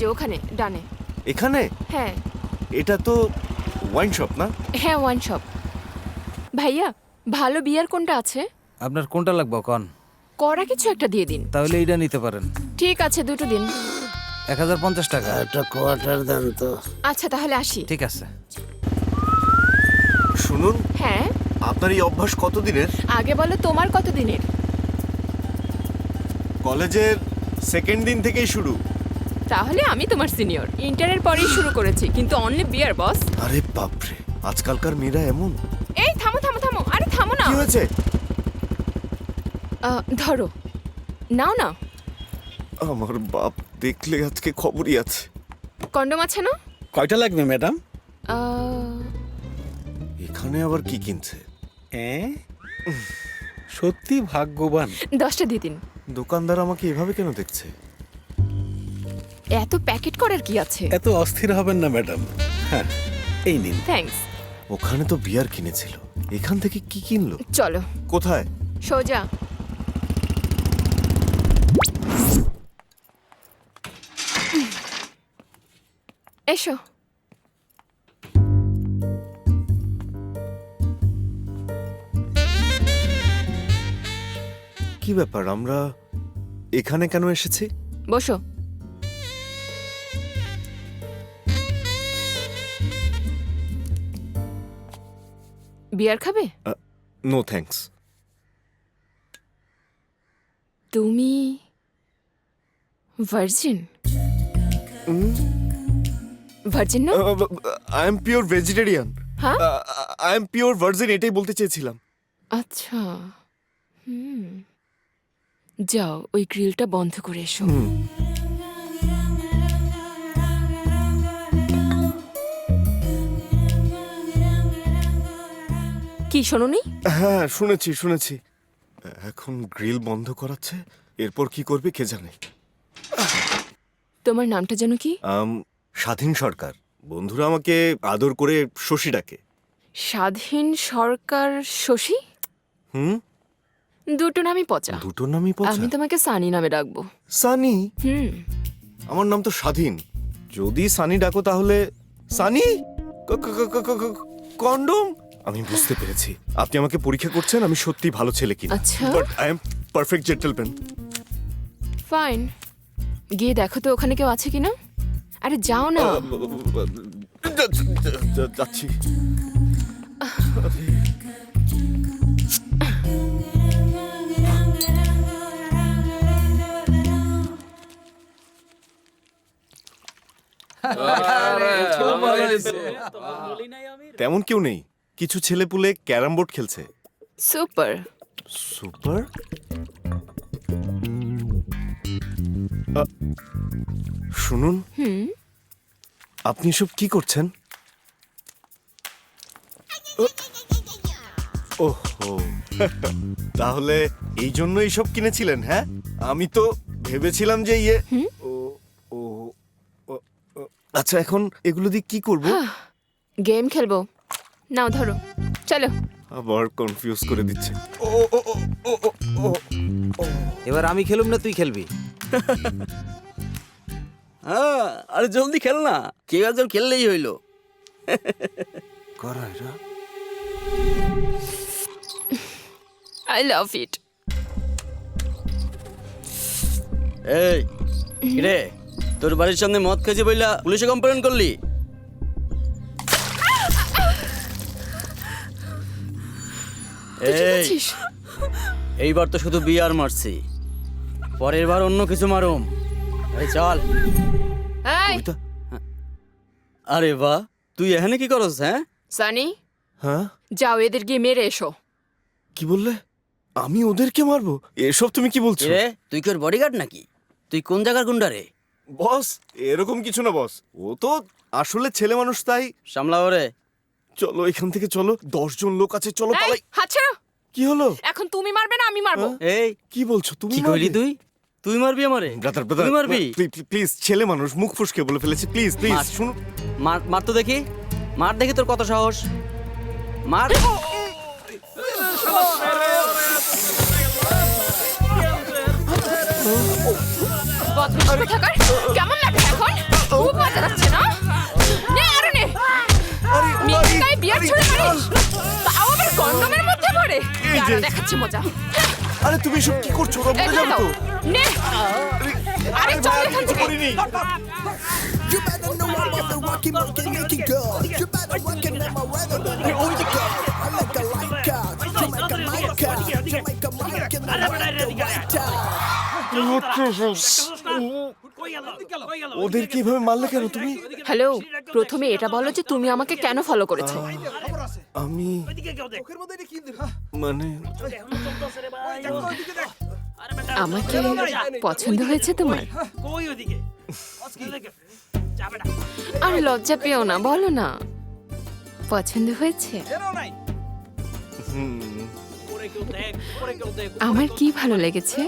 যে ওখানে ডানে। এখানে? হ্যাঁ। এটা তো ওয়াইন শপ না? হ্যাঁ, ওয়াইন শপ। ভাইয়া, ভালো বিয়ার কোনটা আছে? আপনার কোনটা লাগবে কোন? কড়া কিছু একটা দিয়ে দিন। তাহলে এইটা নিতে পারেন। ঠিক আছে, দুটো দিন। 1050 টাকা। একটা কোয়ার্টার দেন তো। আচ্ছা, তাহলে আসি। ঠিক আছে। শুনুন, হ্যাঁ, আপনার এই অভ্যাস কতদিনের? আগে বলো তোমার কত দিনের? কলেজের সেকেন্ড দিন থেকেই শুরু। তাহলে আমি তোমার সিনিয়র। ইন্টারের পরেই শুরু করেছি, কিন্তু অনলি বিয়ার বস। আরে বাপরে, আজকালকার মেয়েরা এমন। এই থামো থামো থামো, আরে থামো না। কি হয়েছে? ধরো, নাও না। আমার বাপ দেখলে আজকে খবরই আছে। কন্ডম আছে না? কয়টা লাগবে ম্যাডাম? এখানে আবার কি কিনছে? সত্যি ভাগ্যবান। 10টা দিয়ে দিন। দোকানদার আমাকে এভাবে কেন দেখছে? এত প্যাকেট করার কি আছে? এত অস্থির হবেন না ম্যাডাম। হ্যাঁ, এই নিন। থ্যাঙ্কস। ওখানে তো বিয়ার কিনেছিল, এখান থেকে কি কিনলো? চলো কোথায়? সোজা। এসো। কি ব্যাপার, আমরা এখানে কেন এসেছি? বসো। বিয়ার খাবে? No thanks. তুমি ভার্জিন? ভার্জিন না? I am pure vegetarian. হ্যাঁ? আই এম পিওর ভার্জিন, এটাই বলতে চেয়েছিলাম। আচ্ছা, যাও ওই গ্রিলটা বন্ধ করে এসো। কি শোনোনি? হ্যাঁ, শুনেছি। এখন গ্রিল বন্ধ করাচ্ছে, এরপর কি করবে কে জানে। তোমার নামটা যেন কি? স্বাধীন সরকার। বন্ধুরা আমাকে আদর করে শশী ডাকে। স্বাধীন সরকার শশী? দুটো নামই পচা। দুটো নামই পচা? আমি তোমাকে সানি নামে ডাকবো। সানি? আমার নাম তো স্বাধীন। যদি সানি ডাকো তাহলে সানি কন্ডম। আমি বুঝতে পেরেছি আপনি আমাকে পরীক্ষা করছেন আমি সত্যি ভালো ছেলে কিনা। আচ্ছা। But I am perfect gentleman. Fine, গিয়ে দেখো তো ওখানে কেউ আছে কিনা। আরে যাও না। যাচ্ছি। তেমন কেউ নেই, কিছু ছেলেপুলে ক্যারাম বোর্ড খেলছে। সুপার। সুপার? শুনুন, আপনি সব কি করছেন? ওহো, তাহলে এই জন্য এইসব কিনেছিলেন? হ্যাঁ, আমি তো ভেবেছিলাম যে আচ্ছা, এখন এগুলো দিয়ে কি করব? গেম খেলবো। নাও ধরো, চলো। আবার কনফিউজ করে দিচ্ছে। এবার আমি খেলুম না তুই খেলবি? হ্যাঁ, আরে জলদি খেল না, কেউ একজন খেললেই হইলো। কারা এরা? আই লাভ ইট। এই রে, তোর বাড়ির সামনে মদ খেয়েছি বইলা পুলিশে কমপ্লেন করলি? এই এইবার তো শুধু বিয়ার মারছি, পরের বার অন্য কিছু মারুম। এই চল। এই আরে বাহ, তুই এখানে কি করস? হ্যাঁ সানি, হ্যাঁ, যাও এদের গিয়ে মেরে এসো। কি বললে? আমি ওদেরকে মারবো? এসব তুমি কি বলছো? রে, তুই কি ওর বডিগার্ড নাকি? তুই কোন জায়গার গুন্ডা রে? বস, এরকম কিছু না বস, ও তো আসলে ছেলে মানুষ, তাই। সামলাও রে। চলো এখান থেকে, চলো, 10 জন লোক আছে, চলো এই, পালাই। হাত ছাড়ো। কি হলো? এখন তুমি মারবে না আমি মারবো? এই কি বলছো তুমি? কি কইলি তুই? তুই মারবি আমারে? ব্রাদার, তুই মারবি? প্লিজ, ছেলে মানুষ, মুখ ফসকে বলে ফেলেছে, প্লিজ মার। শুনুন। মার তো দেখি, মার দেখি তোর কত সাহস। মার। বদমাশ কোথাকার। কেমন লাগছে এখন? হচ্ছে মজা। আরে তুমি এসব কি করছো? ওরা মরে এই যাবে তো। দাও, নে। আরে চল ভাই, আমি এখান কিছু থেকে। করিনি। You better know I'm on the rocky monkey, make it good. You better work it in my weather, baby. I like a light car, Jamaica mic car, Jamaica mic and I like the white car. ওদের কিভাবে মারলে কেন তুমি? Hello, প্রথমে এটা বলো যে তুমি আমাকে কেন ফলো করেছো? আমি মানে আমাকে পছন্দ হয়েছে তোমার? আর লজ্জা পেও না, বলো না পছন্দ হয়েছে। আমার কি ভালো লেগেছে?